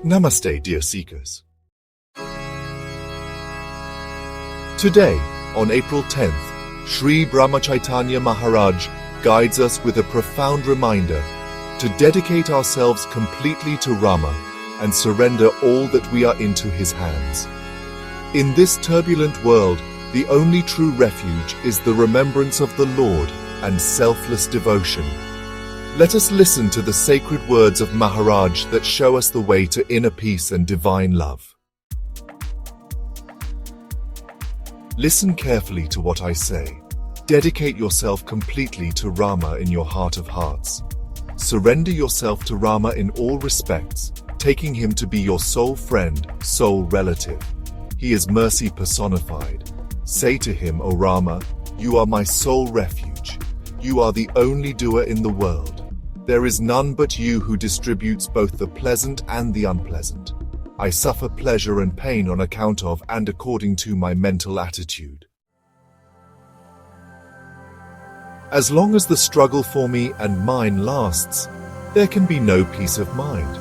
Namaste, dear seekers. Today, on April 10th, Shri Brahmachaitanya Maharaj guides us with a profound reminder to dedicate ourselves completely to Rama and surrender all that we are into his hands. In this turbulent world, the only true refuge is the remembrance of the Lord and selfless devotion. Let us listen to the sacred words of Maharaj that show us the way to inner peace and divine love. Listen carefully to what I say. Dedicate yourself completely to Rama in your heart of hearts. Surrender yourself to Rama in all respects, taking him to be your sole friend, sole relative. He is mercy personified. Say to him, O Rama, you are my sole refuge. You are the only doer in the world. There is none but you who distributes both the pleasant and the unpleasant. I suffer pleasure and pain on account of and according to my mental attitude. As long as the struggle for me and mine lasts, there can be no peace of mind.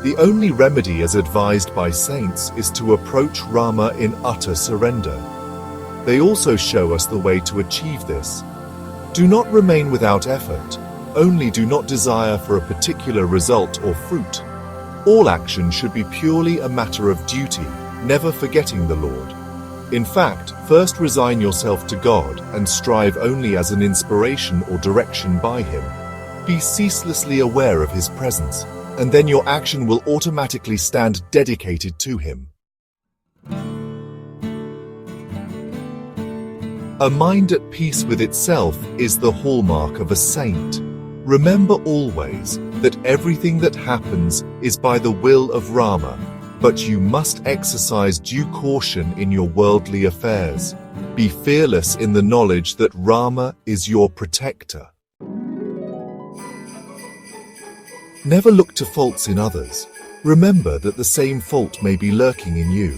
The only remedy as advised by saints is to approach Rama in utter surrender. They also show us the way to achieve this. Do not remain without effort. Only do not desire for a particular result or fruit. All action should be purely a matter of duty, never forgetting the Lord. In fact, first resign yourself to God and strive only as an inspiration or direction by Him. Be ceaselessly aware of His presence, and then your action will automatically stand dedicated to Him. A mind at peace with itself is the hallmark of a saint. Remember always that everything that happens is by the will of Rama, but you must exercise due caution in your worldly affairs. Be fearless in the knowledge that Rama is your protector. Never look to faults in others. Remember that the same fault may be lurking in you.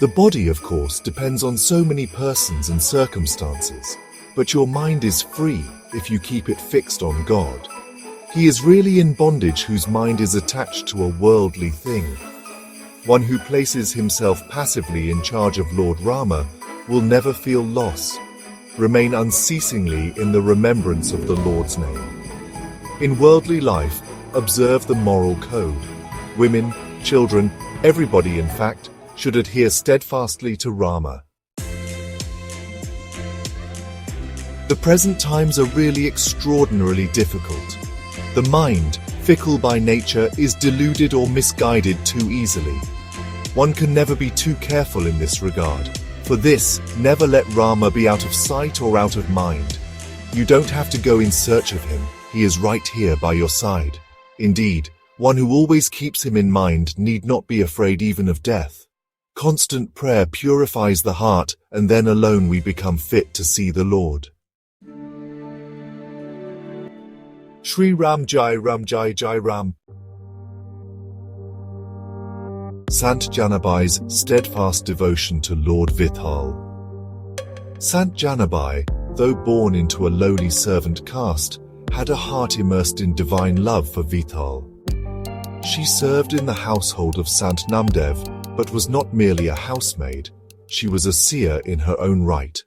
The body, of course, depends on so many persons and circumstances, but your mind is free if you keep it fixed on God. He is really in bondage whose mind is attached to a worldly thing. One who places himself passively in charge of Lord Rama will never feel loss. Remain unceasingly in the remembrance of the Lord's name. In worldly life, observe the moral code. Women, children, everybody in fact, should adhere steadfastly to Rama. The present times are really extraordinarily difficult. The mind, fickle by nature, is deluded or misguided too easily. One can never be too careful in this regard. For this, never let Rama be out of sight or out of mind. You don't have to go in search of him. He is right here by your side. Indeed, one who always keeps him in mind need not be afraid even of death. Constant prayer purifies the heart, and then alone we become fit to see the Lord. Shri Ram Jai Ram Jai Jai Ram. Sant Janabai's steadfast devotion to Lord Vitthal. Sant Janabai, though born into a lowly servant caste, had a heart immersed in divine love for Vitthal. She served in the household of Sant Namdev, but was not merely a housemaid, she was a seer in her own right.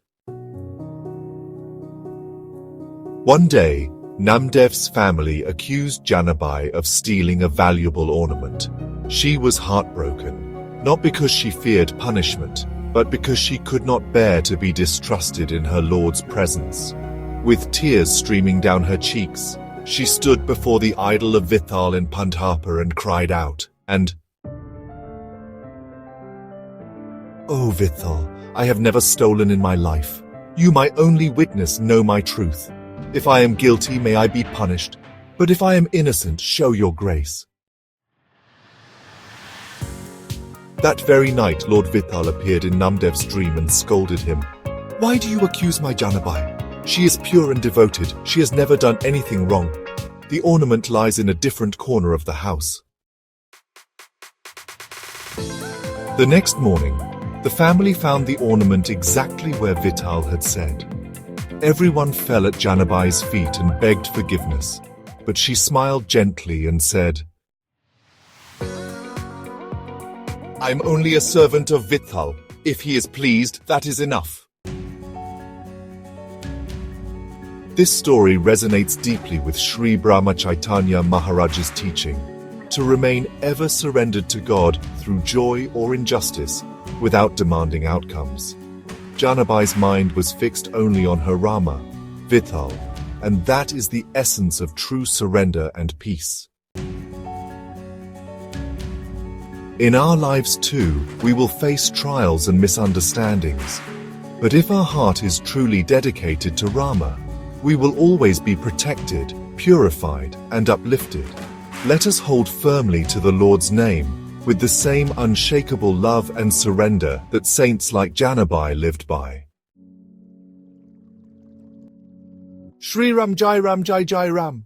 One day, Namdev's family accused Janabai of stealing a valuable ornament. She was heartbroken, not because she feared punishment, but because she could not bear to be distrusted in her Lord's presence. With tears streaming down her cheeks, she stood before the idol of Vitthal in Pandharpur and cried out, "O Vitthal, I have never stolen in my life. You, my only witness, know my truth. If I am guilty, may I be punished, but if I am innocent, show your grace." That very night, Lord Vitthal appeared in Namdev's dream and scolded him. "Why do you accuse my Janabai? She is pure and devoted. She has never done anything wrong. The ornament lies in a different corner of the house." The next morning, the family found the ornament exactly where Vitthal had said. Everyone fell at Janabai's feet and begged forgiveness, but she smiled gently and said, I'm only a servant of Vitthal. If he is pleased, that is enough. This story resonates deeply with Shri Brahmachaitanya Maharaj's teaching to remain ever surrendered to God through joy or injustice without demanding outcomes. Janabai's mind was fixed only on her Rama, Vitthal, and that is the essence of true surrender and peace. In our lives too, we will face trials and misunderstandings. But if our heart is truly dedicated to Rama, we will always be protected, purified, and uplifted. Let us hold firmly to the Lord's name, with the same unshakable love and surrender that saints like Janabai lived by. Shri Ram Jai Ram Jai Jai Ram.